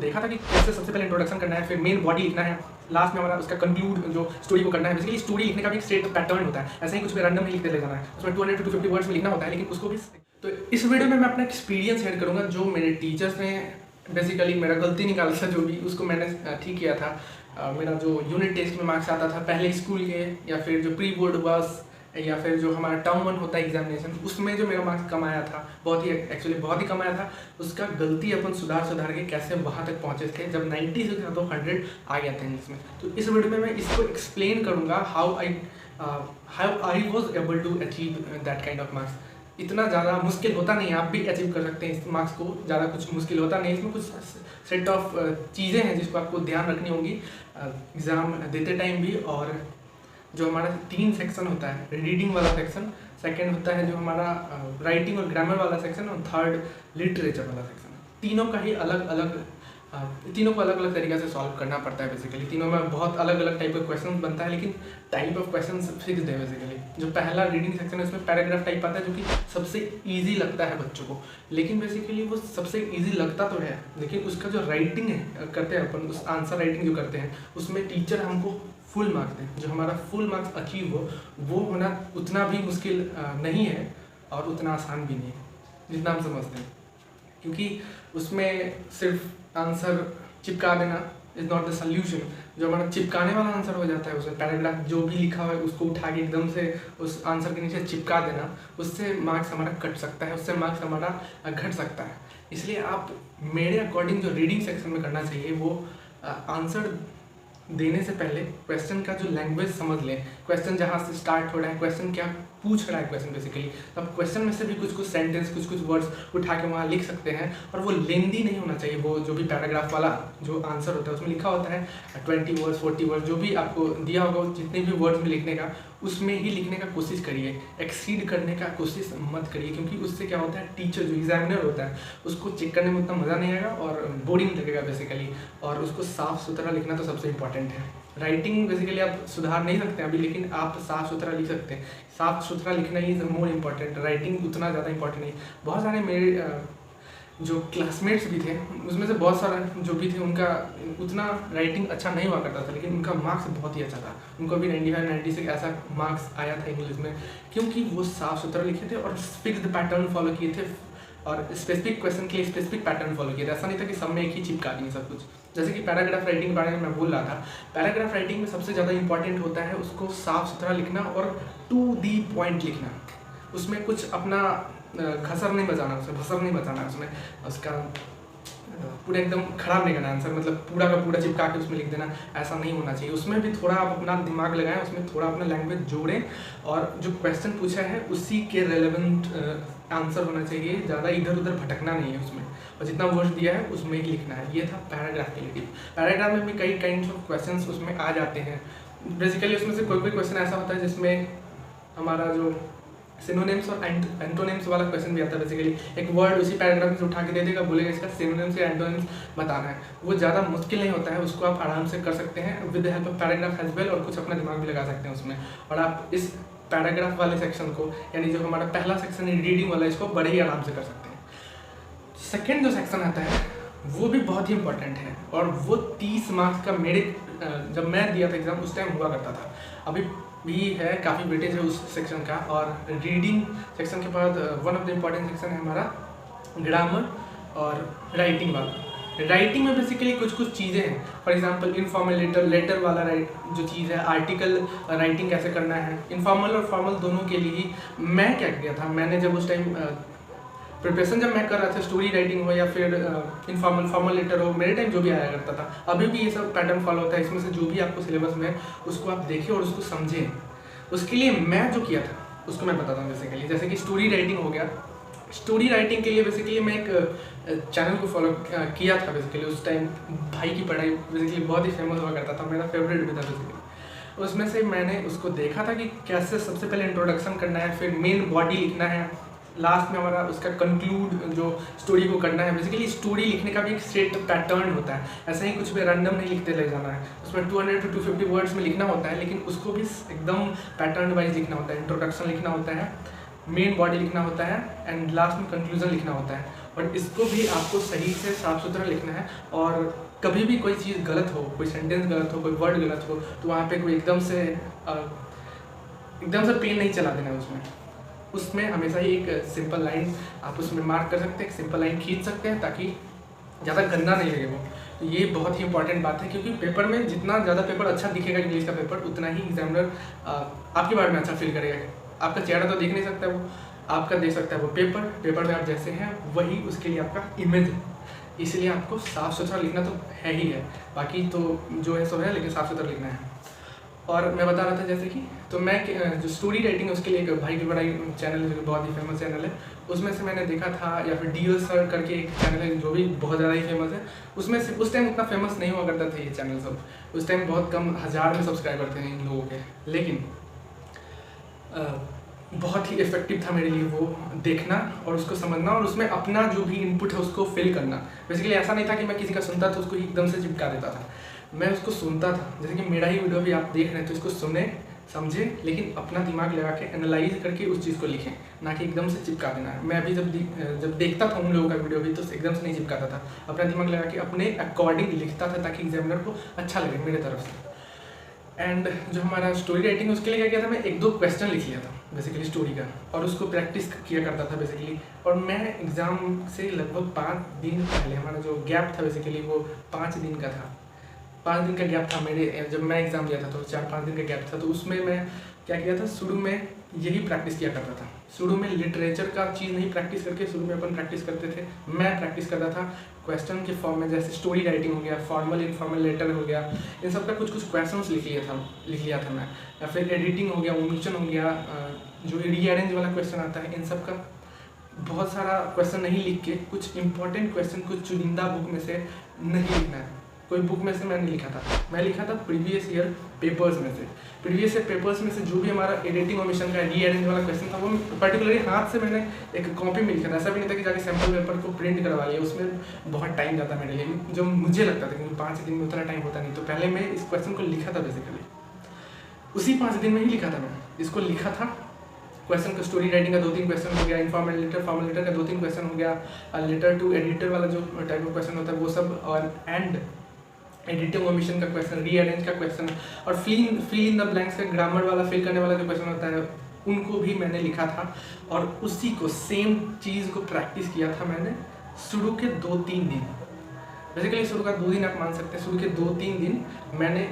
देखा था कि कैसे सबसे पहले इंट्रोडक्शन करना है, फिर मेन बॉडी लिखना है, लास्ट में हमारा उसका कंक्लूड जो स्टोरी को करना है। बेसिकली स्टोरी लिखने का भी एक स्ट्रेट पैटर्न होता है, ऐसे ही कुछ भी रैंडम नहीं लिखते ले जाना है। उसमें 200 to 250 वर्ड्स में लिखना होता है, लेकिन उसको भी। तो इस वीडियो में मैं अपना एक्सपीरियंस शेयर करूँगा जो मेरे टीचर्स ने बेसिकली मेरा गलती निकाला था, जो भी उसको मैंने ठीक किया था। मेरा जो यूनिट टेस्ट में मार्क्स आता था पहले स्कूल के, या फिर जो प्री बोर्ड बस, या फिर जो हमारा टर्म 1 होता है एग्जामिनेशन, उसमें जो मेरा मार्क्स कम आया था, बहुत ही कम आया था। उसका गलती अपन सुधार के कैसे वहाँ तक पहुँचे थे जब 90 से ज़्यादा 100 आ गया था इंग्लिश में। तो इस वीडियो में मैं इसको एक्सप्लेन करूँगा how I was able to achieve that kind of marks. इतना ज़्यादा मुश्किल होता नहीं है, आप भी अचीव कर सकते हैं इस मार्क्स को, ज़्यादा कुछ मुश्किल होता नहीं। इसमें कुछ सेट ऑफ चीज़ें हैं जिसको आपको ध्यान रखनी होंगी एग्ज़ाम देते टाइम भी। और जो हमारा 3 सेक्शन होता है, रीडिंग वाला सेक्शन, सेकंड होता है जो हमारा राइटिंग और ग्रामर वाला सेक्शन, और थर्ड लिटरेचर वाला सेक्शन। तीनों का ही तीनों को अलग अलग तरीके से सॉल्व करना पड़ता है। बेसिकली तीनों में बहुत अलग अलग टाइप का क्वेश्चन बनता है, लेकिन टाइप ऑफ क्वेश्चन फिक्स्ड है। बेसिकली जो पहला रीडिंग सेक्शन है उसमें पैराग्राफ टाइप आता है, जो कि सबसे ईजी लगता है बच्चों को। लेकिन बेसिकली वो सबसे ईजी लगता तो है, लेकिन उसका जो राइटिंग है करते हैं अपन, उस आंसर राइटिंग जो करते हैं उसमें टीचर हमको फुल मार्क्स दें। जो हमारा फुल मार्क्स अचीव हो वो होना उतना भी मुश्किल नहीं है और उतना आसान भी नहीं है जितना हम समझते हैं, क्योंकि उसमें सिर्फ आंसर चिपका देना इज़ नॉट द सोल्यूशन। जो हमारा चिपकाने वाला आंसर हो जाता है, उसमें पैराग्राफ जो भी लिखा हुआ है उसको उठा के एकदम से उस आंसर के नीचे चिपका देना, उससे मार्क्स हमारा कट सकता है, उससे मार्क्स हमारा घट सकता है। इसलिए आप मेरे अकॉर्डिंग जो रीडिंग सेक्शन में करना चाहिए वो आंसर देने से पहले क्वेश्चन का जो लैंग्वेज समझ लें, क्वेश्चन जहाँ से स्टार्ट हो रहा है, क्वेश्चन क्या पूछ रहा है क्वेश्चन बेसिकली। तब क्वेश्चन में से भी कुछ सेंटेंस, कुछ वर्ड्स उठा के वहाँ लिख सकते हैं, और वो लेंदी नहीं होना चाहिए। वो जो भी पैराग्राफ वाला जो आंसर होता है उसमें लिखा होता है 20 वर्ड्स 40 वर्ड्स जो भी आपको दिया होगा, जितने भी वर्ड्स में लिखने का उसमें ही लिखने का कोशिश करिए, एक्सीड करने का कोशिश मत करिए, क्योंकि उससे क्या होता है, टीचर जो एग्जामिनर होता है उसको चेक करने में उतना मज़ा नहीं आएगा और बोरिंग लगेगा बेसिकली। और उसको साफ़ सुथरा लिखना तो सबसे इम्पॉर्टेंट है। राइटिंग बेसिकली आप सुधार नहीं सकते अभी, लेकिन आप साफ़ सुथरा लिख सकते हैं। साफ़ सुथरा लिखना he is more important, writing उतना ज़्यादा इम्पॉर्टेंट नहीं। बहुत सारे मेरे जो क्लासमेट्स भी थे उसमें से बहुत सारा जो भी थे उनका उतना राइटिंग अच्छा नहीं हुआ करता था, लेकिन उनका मार्क्स बहुत ही अच्छा था। उनको भी 95-96 ऐसा मार्क्स आया था इंग्लिश में, क्योंकि वो साफ़ सुथरा लिखे थे और फिक्स्ड पैटर्न फॉलो किए थे, और स्पेसिफिक क्वेश्चन के लिए स्पेसिफिक पैटर्न फॉलो किए थे। ऐसा नहीं था कि सब में एक ही चिपका दिए सब कुछ। जैसे कि पैराग्राफ राइटिंग के बारे में मैं बोल रहा था, पैराग्राफ राइटिंग में सबसे ज़्यादा इंपॉर्टेंट होता है उसको साफ़ सुथरा लिखना और टू दी पॉइंट लिखना। उसमें कुछ अपना घसर नहीं बजाना, उसमें भसर नहीं बजाना, उसमें उसका पूरा एकदम खराब नहीं करना आंसर, मतलब पूरा का पूरा चिपका के उसमें लिख देना, ऐसा नहीं होना चाहिए। उसमें भी थोड़ा आप अपना दिमाग लगाएं, उसमें थोड़ा अपना लैंग्वेज जोड़ें, और जो क्वेश्चन पूछा है उसी के रेलेवेंट आंसर होना चाहिए। ज़्यादा इधर उधर भटकना नहीं है उसमें, और जितना वर्ड दिया है उसमें ही लिखना है। ये था पैराग्राफ के लिए। पैराग्राफ में भी कई काइंड्स ऑफ क्वेश्चंस उसमें आ जाते हैं। बेसिकली उसमें से कोई क्वेश्चन ऐसा होता है जिसमें हमारा जो सिनोनिम्स और एंटोनिम्स वाला क्वेश्चन भी आता है। बेसिकली एक वर्ड उसी पैराग्राफ में से उठा के दे देगा, बोलेगा इसका सिनोनिम्स या एंटोनिम्स बताना है। वो ज़्यादा मुश्किल नहीं होता है, उसको आप आराम से कर सकते हैं with the help of paragraph as well, और कुछ अपना दिमाग भी लगा सकते हैं उसमें। और आप इस पैराग्राफ वाले सेक्शन को, यानी जो हमारा पहला सेक्शन है रीडिंग वाला, इसको बड़े ही आराम से कर सकते हैं। सेकेंड जो सेक्शन आता है वो भी बहुत ही इंपॉर्टेंट है, और वो 30 मार्क्स का मेरे जब मैं दिया था एग्ज़ाम उस टाइम हुआ करता था, अभी भी है, काफ़ी वेटेज है उस सेक्शन का। और रीडिंग सेक्शन के बाद one of the important section है हमारा ग्रामर और राइटिंग वाला। राइटिंग में बेसिकली कुछ चीज़ें हैं, फॉर एग्जांपल इनफॉर्मल लेटर वाला जो चीज़ है, आर्टिकल राइटिंग कैसे करना है। इनफॉर्मल और फॉर्मल दोनों के लिए मैं क्या किया था, मैंने जब उस टाइम प्रिपरेशन जब मैं कर रहा था, स्टोरी राइटिंग हो या फिर इनफॉर्मल फॉर्मल लेटर हो, मेरे टाइम जो भी आया करता था, अभी भी ये सब पैटर्न फॉलो होता है। इसमें से जो भी आपको सिलेबस में है उसको आप देखें और उसको समझें। उसके लिए मैं जो किया था उसको मैं बताता हूँ। बेसिकली जैसे कि स्टोरी राइटिंग हो गया, स्टोरी राइटिंग के लिए बेसिकली मैं एक चैनल को फॉलो किया था। बेसिकली उस टाइम भाई की पढ़ाई बेसिकली बहुत ही फेमस हुआ करता था, मेरा फेवरेट भी था बेसिकली। उसमें से मैंने उसको देखा था कि कैसे सबसे पहले इंट्रोडक्शन करना है, फिर मेन बॉडी लिखना है, लास्ट में हमारा उसका कंक्लूड जो स्टोरी को करना है। बेसिकली स्टोरी लिखने का भी एक स्ट्रेट पैटर्न होता है, ऐसे ही कुछ भी रैंडम नहीं लिखते ले जाना है। उसमें 200 to 250 वर्ड्स में लिखना होता है, लेकिन उसको भी एकदम पैटर्न वाइज लिखना होता है। इंट्रोडक्शन लिखना होता है, मेन बॉडी लिखना होता है, एंड लास्ट में कंक्लूजन लिखना होता है। और इसको भी आपको सही से साफ सुथरा लिखना है। और कभी भी कोई चीज़ गलत हो, कोई सेंटेंस गलत हो, कोई वर्ड गलत हो, तो वहाँ पे कोई एकदम से पेन नहीं चला देना है उसमें हमेशा ही एक सिंपल लाइन आप उसमें मार्क कर सकते हैं, एक सिंपल लाइन खींच सकते हैं ताकि ज़्यादा गंदा नहीं लगे वो। तो ये बहुत ही इंपॉर्टेंट बात है, क्योंकि पेपर में जितना ज़्यादा पेपर अच्छा दिखेगा इंग्लिश का पेपर, उतना ही एग्जामिनर आपके बारे में अच्छा फील करेगा। आपका चेहरा तो देख नहीं सकता है वो, आपका देख सकता है वो पेपर में आप जैसे हैं वही उसके लिए आपका इमेज है। इसलिए आपको साफ़ सुथरा लिखना तो है ही है, बाकी तो जो है सो है, लेकिन साफ़ सुथरा लिखना है। और मैं बता रहा था जैसे कि तो मैं जो स्टोरी राइटिंग है उसके लिए एक भाई की बड़ाई चैनल है जो बहुत ही फेमस चैनल है, उसमें से मैंने देखा था, या फिर DL सर करके एक चैनल है जो भी बहुत ज़्यादा ही फेमस है, उसमें से उस टाइम उतना फेमस नहीं हुआ करता था ये चैनल सब, उस टाइम बहुत कम 1000 में सब्सक्राइबर थे इन लोगों के, लेकिन बहुत ही इफेक्टिव था मेरे लिए वो देखना और उसको समझना और उसमें अपना जो भी इनपुट है उसको फिल करना। बेसिकली ऐसा नहीं था कि मैं किसी का सुनता था उसको एकदम से चिपका देता था, मैं उसको सुनता था। जैसे कि मेरा ही वीडियो भी आप देख रहे हैं तो इसको सुने, समझे, लेकिन अपना दिमाग लगा के एनालाइज करके उस चीज़ को लिखें, ना कि एकदम से चिपका देना है। मैं अभी जब देखता था उन लोगों का वीडियो भी तो एकदम से नहीं चिपकाता था, अपना दिमाग लगा के अपने अकॉर्डिंग लिखता था ताकि एग्जामिनर को अच्छा लगे मेरे तरफ से। एंड जो हमारा स्टोरी राइटिंग उसके लिए क्या किया था, मैं 1-2 क्वेश्चन लिख लिया था बेसिकली स्टोरी का, और उसको प्रैक्टिस किया करता था बेसिकली। और मैं एग्ज़ाम से लगभग 5 दिन पहले, हमारा जो गैप था बेसिकली वो 5 दिन का था, 5 दिन का गैप था मेरे, जब मैं एग्ज़ाम दिया था तो 4-5 दिन का गैप था। तो उसमें मैं क्या किया था, शुरू में यही प्रैक्टिस किया करता था। शुरू में लिटरेचर का चीज़ नहीं प्रैक्टिस करके शुरू में अपन प्रैक्टिस करते थे, मैं प्रैक्टिस करता था क्वेश्चन के फॉर्म में, जैसे स्टोरी राइटिंग हो गया, फॉर्मल इनफॉर्मल लेटर हो गया, इन सब का कुछ क्वेश्चंस लिख लिया था मैं। या फिर एडिटिंग हो गया, ओमिशन हो गया, जो रीअरेंज वाला क्वेश्चन आता है, इन सब का बहुत सारा क्वेश्चन नहीं लिख के कुछ इंपॉर्टेंट क्वेश्चन कुछ चुनिंदा बुक में से नहीं लिखना है। कोई बुक में से मैं नहीं लिखा था, मैं लिखा था प्रीवियस ईयर पेपर्स में से। प्रीवियस ईयर पेपर्स में से जो भी हमारा एडिटिंग ओमिशन का रीअरेंज वाला क्वेश्चन था वो पर्टिकुलरली हाथ से मैंने एक कॉपी में लिखा था। ऐसा भी नहीं था कि जाके सैम्पल पेपर को प्रिंट करवा लिया, उसमें बहुत टाइम जाता मेरे लिए, जो मुझे लगता था क्योंकि 5 दिन में उतना टाइम होता नहीं। तो पहले मैं इस क्वेश्चन को लिखा था बेसिकली, उसी 5 दिन में ही लिखा था मैं इसको, लिखा था क्वेश्चन का। स्टोरी राइटिंग का 2-3 क्वेश्चन हो गया, इनफॉर्मल लेटर फॉर्मल लेटर का 2-3 क्वेश्चन हो गया, लेटर टू एडिटर वाला जो टाइप ऑफ क्वेश्चन होता है वो सब, और एंड एडिटिंग ओमिशन का क्वेश्चन, रीअरेंज का क्वेश्चन, और फिल इन द ब्लैंक्स का ग्रामर वाला फिल करने वाला जो क्वेश्चन होता है उनको भी मैंने लिखा था। और उसी को सेम चीज़ को प्रैक्टिस किया था मैंने शुरू के 2-3 दिन। बेसिकली शुरू का 2 दिन आप मान सकते हैं, शुरू के 2-3 दिन मैंने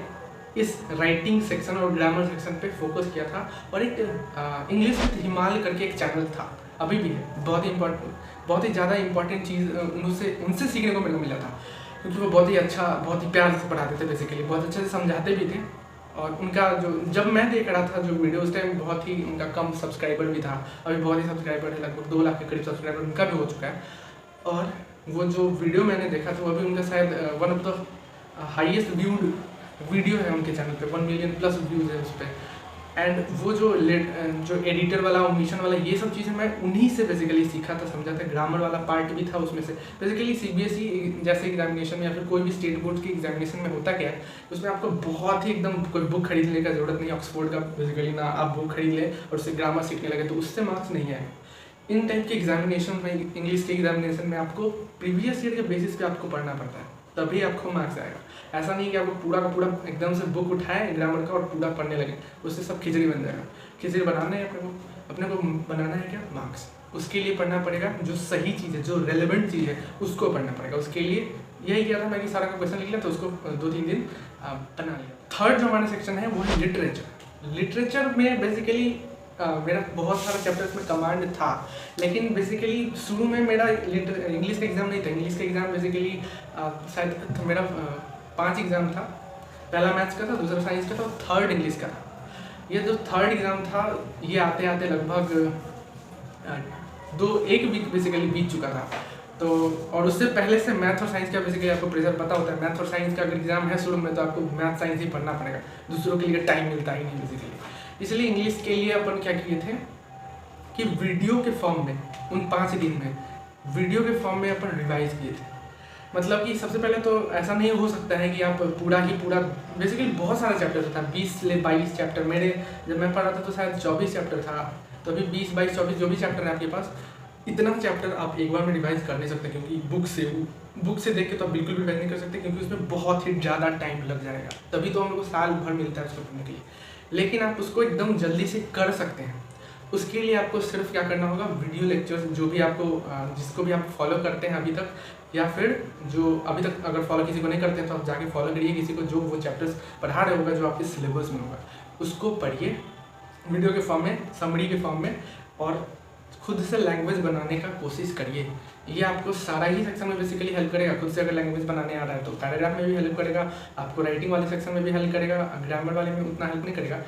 इस राइटिंग सेक्शन और ग्रामर सेक्शन पे फोकस किया था। और एक इंग्लिश विद हिमालय करके एक चैनल था, अभी भी है, बहुत ही ज़्यादा इंपॉर्टेंट चीज़ उनसे सीखने को मेरे को मिला था, क्योंकि वो बहुत ही अच्छा, बहुत ही प्यार से पढ़ाते थे बेसिकली, बहुत अच्छे से समझाते भी थे। और उनका जो जब मैं देख रहा था जो वीडियो, उस टाइम बहुत ही उनका कम सब्सक्राइबर भी था, अभी बहुत ही सब्सक्राइबर है, लगभग 2 लाख के करीब सब्सक्राइबर उनका भी हो चुका है। और वो जो वीडियो मैंने देखा था वो भी उनका शायद one of the highest viewed video है उनके चैनल पे, 1 मिलियन प्लस व्यूज़ है उस पर। एंड वो जो एडिटर वाला ओमिशन वाला ये सब चीज़ें मैं उन्हीं से बेसिकली सीखा था, समझा था। ग्रामर वाला पार्ट भी था उसमें से। बेसिकली CBSE जैसे एग्जामिनेशन में या फिर कोई भी स्टेट बोर्ड की एग्जामिनेशन में होता क्या है, उसमें आपको बहुत ही एकदम कोई बुक खरीदने का जरूरत नहीं, ऑक्सफोर्ड का बेसिकली ना आप बुक खरीद लें और उससे ग्रामर सीखने लगे तो उससे मार्क्स नहीं आए। इन टाइप के एग्जामिनेशन में, इंग्लिश के एग्जामिनेशन में आपको प्रीवियस ईयर के बेसिस पे आपको पढ़ना पड़ता है, तभी आपको मार्क्स आएगा। ऐसा नहीं कि आपको पूरा का पूरा एकदम से बुक उठाए ग्रामर का और पूरा पढ़ने लगे, उससे सब खिचड़ी बन जाएगा। खिचड़ी बनाना है अपने को बनाना है क्या, मार्क्स। उसके लिए पढ़ना पड़ेगा जो सही चीज़ है, जो रेलेवेंट चीज़ है उसको पढ़ना पड़ेगा। उसके लिए यही किया था मैं कि सारा का क्वेश्चन लिख लिया तो उसको 2-3 दिन बना लिया। थर्ड जो हमारा सेक्शन है वो है लिटरेचर। लिटरेचर में बेसिकली मेरा बहुत सारा चैप्टर्स में कमांड था, लेकिन बेसिकली शुरू में मेरा इंग्लिश का एग्ज़ाम नहीं था। इंग्लिश का एग्ज़ाम बेसिकली शायद मेरा 5 एग्ज़ाम था, पहला मैथ्स का था, दूसरा साइंस का था और थर्ड इंग्लिश का था। ये जो थर्ड एग्ज़ाम था ये आते आते लगभग 1 वीक बेसिकली बीत चुका था। तो और उससे पहले से मैथ और साइंस का बेसिकली आपको प्रेशर पता होता है। मैथ और साइंस का अगर एग्ज़ाम है शुरू में तो आपको मैथ साइंस ही पढ़ना पड़ेगा, दूसरों के लिए टाइम मिलता ही नहीं बेसिकली। इसलिए इंग्लिश के लिए अपन क्या किए थे कि वीडियो के फॉर्म में उन 5 दिन में वीडियो के फॉर्म में अपन रिवाइज किए थे। मतलब कि सबसे पहले तो ऐसा नहीं हो सकता है कि आप पूरा बेसिकली बहुत सारा चैप्टर था, 20 से 22 चैप्टर। मेरे जब मैं पढ़ा था तो शायद 24 चैप्टर था, तो अभी 20, 22, 24 जो भी चैप्टर है आपके पास, इतना चैप्टर आप एक बार में रिवाइज कर नहीं सकते, क्योंकि बुक से देख के तो आप बिल्कुल भी रिवाइज नहीं कर सकते, क्योंकि उसमें बहुत ही ज़्यादा टाइम लग जाएगा। तभी तो हम लोग को साल भर मिलता है उसको पढ़ने के लिए। लेकिन आप उसको एकदम जल्दी से कर सकते हैं। उसके लिए आपको सिर्फ क्या करना होगा, वीडियो लेक्चर्स जो भी आपको जिसको भी आप फॉलो करते हैं अभी तक, या फिर जो अभी तक अगर फॉलो किसी को नहीं करते हैं तो आप जाके फॉलो करिए किसी को जो वो चैप्टर्स पढ़ा रहे होगा, जो आपके सिलेबस में होगा, उसको पढ़िए वीडियो के फॉर्म में, समरी के फॉर्म में, और खुद से लैंग्वेज बनाने का कोशिश करिए। ये आपको सारा ही सेक्शन में बेसिकली हेल्प करेगा। खुद से अगर लैंग्वेज बनाने आ रहा है तो पैराग्राफ में भी हेल्प करेगा, आपको राइटिंग वाले सेक्शन में भी हेल्प करेगा, ग्रामर वाले में उतना हेल्प नहीं करेगा,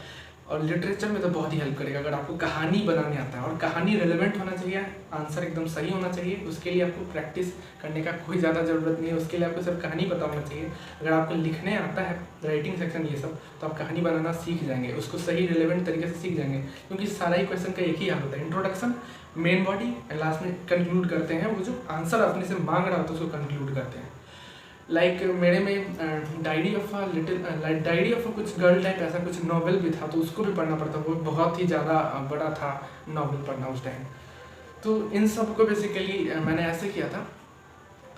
और लिटरेचर में तो बहुत ही हेल्प करेगा। अगर आपको कहानी बनाने आता है, और कहानी रिलेवेंट होना चाहिए, आंसर एकदम सही होना चाहिए, उसके लिए आपको प्रैक्टिस करने का कोई ज़्यादा ज़रूरत नहीं है। उसके लिए आपको सिर्फ कहानी पता होना चाहिए। अगर आपको लिखने आता है, राइटिंग सेक्शन ये सब, तो आप कहानी बनाना सीख जाएंगे, उसको सही रिलेवेंट तरीके से सीख जाएंगे, क्योंकि सारा ही क्वेश्चन का एक ही हाल होता है, introduction, main body, and last में कंक्लूड करते हैं। वो जो आंसर अपने से मांग रहा होता है उसको कंक्लूड करते हैं। लाइक मेरे में डायरी ऑफ कुछ गर्ल टाइप ऐसा कुछ नॉवेल भी था, तो उसको भी पढ़ना पड़ता। वो बहुत ही ज़्यादा बड़ा था नॉवेल पढ़ना उस टाइम। तो इन सब को बेसिकली मैंने ऐसे किया था।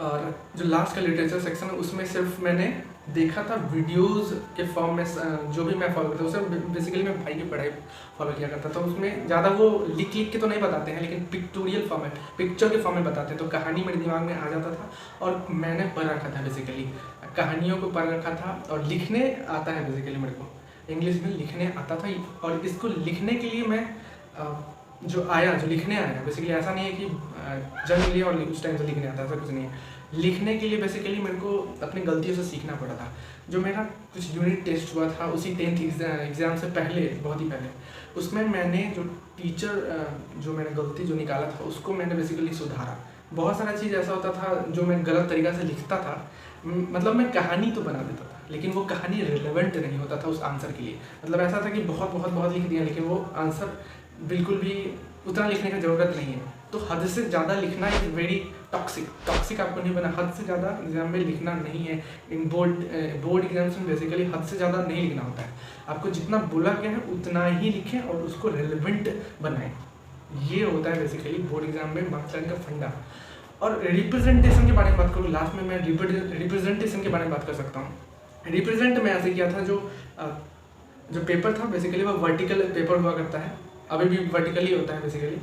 और जो लास्ट का लिटरेचर सेक्शन है उसमें सिर्फ मैंने देखा था वीडियोस के फॉर्म में, जो भी मैं फॉलो करता हूँ उसे बेसिकली मैं भाई की पढ़ाई फॉलो किया करता था। उसमें ज़्यादा वो लिख के तो नहीं बताते हैं, लेकिन पिक्टोरियल फॉर्म में, पिक्चर के फॉर्म में बताते हैं, तो कहानी मेरे दिमाग में आ जाता था और मैंने पढ़ रखा था। बेसिकली कहानियों को पढ़ रखा था, और लिखने आता है बेसिकली मेरे को, इंग्लिश में लिखने आता था। और इसको लिखने के लिए मैं जो लिखने आया, बेसिकली ऐसा नहीं है कि जन्म लिया और उस टाइम से लिखने आता, ऐसा कुछ नहीं है। लिखने के लिए बेसिकली मेरे को अपनी गलतियों से सीखना पड़ा था। जो मेरा कुछ यूनिट टेस्ट हुआ था उसी 10th एग्ज़ाम से पहले, बहुत ही पहले, उसमें मैंने जो टीचर जो मैंने गलती जो निकाला था उसको मैंने बेसिकली सुधारा। बहुत सारा चीज़ ऐसा होता था जो मैं गलत तरीक़ा से लिखता था। मतलब मैं कहानी तो बना देता था, लेकिन वो कहानी रिलेवेंट नहीं होता था उस आंसर के लिए। मतलब ऐसा था कि बहुत लिख दिया, लेकिन वो आंसर बिल्कुल भी उतना लिखने की ज़रूरत नहीं है। तो हद से ज़्यादा लिखना इज़ वेरी टॉक्सिक आपको नहीं बना। हद से ज़्यादा एग्जाम में लिखना नहीं है। इन बोर्ड एग्जाम्स में बेसिकली हद से ज़्यादा नहीं लिखना होता है। आपको जितना बोला गया है उतना ही लिखें और उसको रेलिवेंट बनाएं। ये होता है बेसिकली बोर्ड एग्जाम में मार्क्स लाने का फंडा। और रिप्रेजेंटेशन के बारे में बात करूँ, लास्ट में मैं रिप्रेजेंटेशन के बारे में बात कर सकता हूँ। रिप्रेजेंट में ऐसे किया था, जो पेपर था बेसिकली वो वर्टिकल पेपर हुआ करता है, अभी भी वर्टिकली होता है बेसिकली।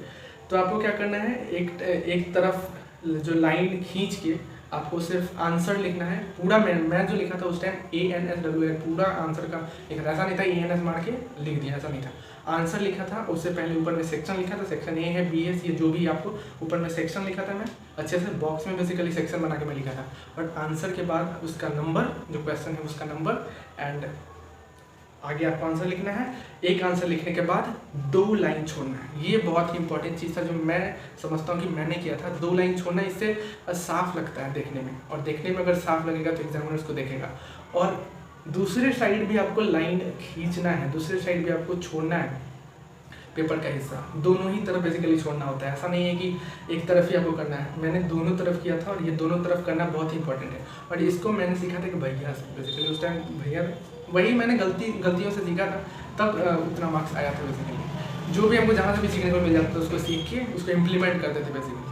तो आपको क्या करना है, एक तरफ जो लाइन खींच के आपको सिर्फ आंसर लिखना है। पूरा मैं जो लिखा था उस टाइम ANSWR पूरा आंसर का लिखा था। ऐसा नहीं था ANS मार के लिख दिया, ऐसा नहीं था। आंसर लिखा था, उससे पहले ऊपर में सेक्शन लिखा था, सेक्शन A है, B है, C, जो भी आपको ऊपर में सेक्शन लिखा था। मैं अच्छे से बॉक्स में बेसिकली सेक्शन बना के मैं लिखा था। और आंसर के बाद उसका नंबर, जो क्वेश्चन है उसका नंबर, एंड आगे आपको आंसर लिखना है। एक आंसर लिखने के बाद 2 लाइन छोड़ना है। ये बहुत ही इंपॉर्टेंट चीज़ था जो मैं समझता हूँ कि मैंने किया था। 2 लाइन छोड़ना, इससे साफ लगता है देखने में, और देखने में अगर साफ लगेगा तो एग्जामिनर उसको देखेगा। और दूसरे साइड भी आपको लाइन खींचना है, दूसरे साइड भी आपको छोड़ना है पेपर का हिस्सा। दोनों ही तरफ बेसिकली छोड़ना होता है। ऐसा नहीं है कि एक तरफ ही आपको करना है। मैंने दोनों तरफ किया था, और ये दोनों तरफ करना बहुत ही इंपॉर्टेंट है। और इसको मैंने सीखा था कि भैया से, बेसिकली उस टाइम भैया, वही मैंने गलतियों से सीखा था, तब उतना मार्क्स आया था बेसिकली। जो भी हमको जहाँ से भी सीखने को मिल जाता था उसको सीख के उसको इम्प्लीमेंट करते थे बेसिकली।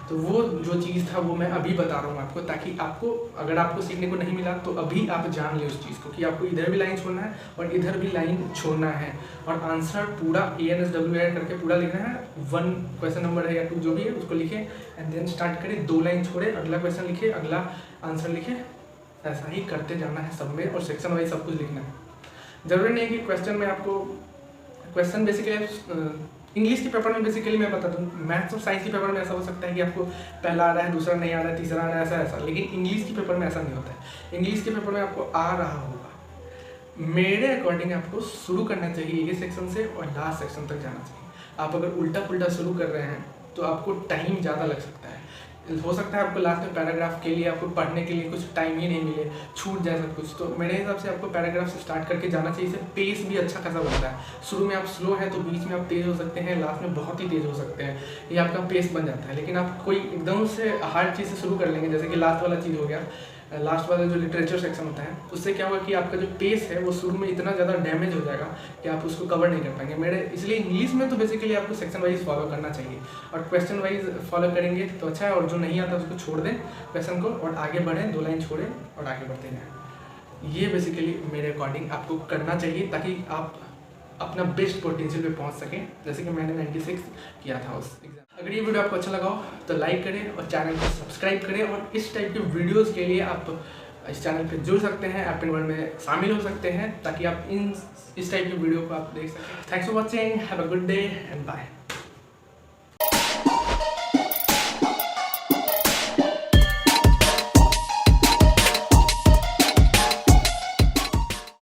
तो वो जो चीज़ था वो मैं अभी बता रहा हूँ आपको, ताकि आपको, अगर आपको सीखने को नहीं मिला तो अभी आप जान लें उस चीज़ को कि आपको इधर भी लाइन छोड़ना है और इधर भी लाइन छोड़ना है। और आंसर पूरा ANSWR करके पूरा लिखना है। 1 क्वेश्चन नंबर है या 2 जो भी है उसको लिखे, एंड देन स्टार्ट करें, 2 लाइन छोड़े, अगला क्वेश्चन लिखे, अगला आंसर लिखे। ऐसा ही करते जाना है सब में, और सेक्शन वाइज सब कुछ लिखना है। जरूरी नहीं है कि क्वेश्चन में आपको, क्वेश्चन बेसिकली इंग्लिश के पेपर में बेसिकली मैं बता दूँ, मैथ्स और साइंस के पेपर में ऐसा हो सकता है कि आपको पहला आ रहा है, दूसरा नहीं आ रहा है, तीसरा आ रहा है, ऐसा। लेकिन इंग्लिश के पेपर में ऐसा नहीं होता है। इंग्लिश के पेपर में आपको आ रहा होगा। मेरे अकॉर्डिंग आपको शुरू करना चाहिए ये सेक्शन से और लास्ट सेक्शन तक जाना चाहिए। आप अगर उल्टा पुल्टा शुरू कर रहे हैं तो आपको टाइम ज़्यादा लग सकता है। हो सकता है आपको लास्ट में पैराग्राफ के लिए, आपको पढ़ने के लिए कुछ टाइम ही नहीं मिले, छूट जाए सब कुछ। तो मेरे हिसाब से आपको पैराग्राफ से स्टार्ट करके जाना चाहिए। इससे पेस भी अच्छा खासा बनता है। शुरू में आप स्लो है तो बीच में आप तेज़ हो सकते हैं, लास्ट में बहुत ही तेज़ हो सकते हैं। ये आपका पेस बन जाता है। लेकिन आप कोई एकदम से हार्ड चीज़ से शुरू कर लेंगे, जैसे कि लास्ट वाला चीज़ हो गया, लास्ट वाला जो लिटरेचर सेक्शन होता है, उससे क्या होगा कि आपका जो पेस है वो शुरू में इतना ज़्यादा डैमेज हो जाएगा कि आप उसको कवर नहीं कर पाएंगे। मेरे इसलिए इंग्लिश में तो बेसिकली आपको सेक्शन वाइज फॉलो करना चाहिए और क्वेश्चन वाइज फॉलो करेंगे तो अच्छा है, और जो नहीं आता उसको छोड़ दें क्वेश्चन को और आगे बढ़ें, 2 लाइन छोड़ें और आगे बढ़ते जाएँ। ये बेसिकली मेरे अकॉर्डिंग आपको करना चाहिए ताकि आप अपना बेस्ट पोटेंशियल पे पहुंच सकें, जैसे कि मैंने 96 किया था उस एग्जाम। अगर ये वीडियो आपको अच्छा लगा हो तो लाइक करें और चैनल को सब्सक्राइब करें, और इस टाइप के वीडियोस के लिए आप इस चैनल पे जुड़ सकते हैं, एपिन वर्ल्ड में शामिल हो सकते हैं ताकि आप इस टाइप के वीडियो को आप देख सकें। Thanks for watching, have a good day and bye.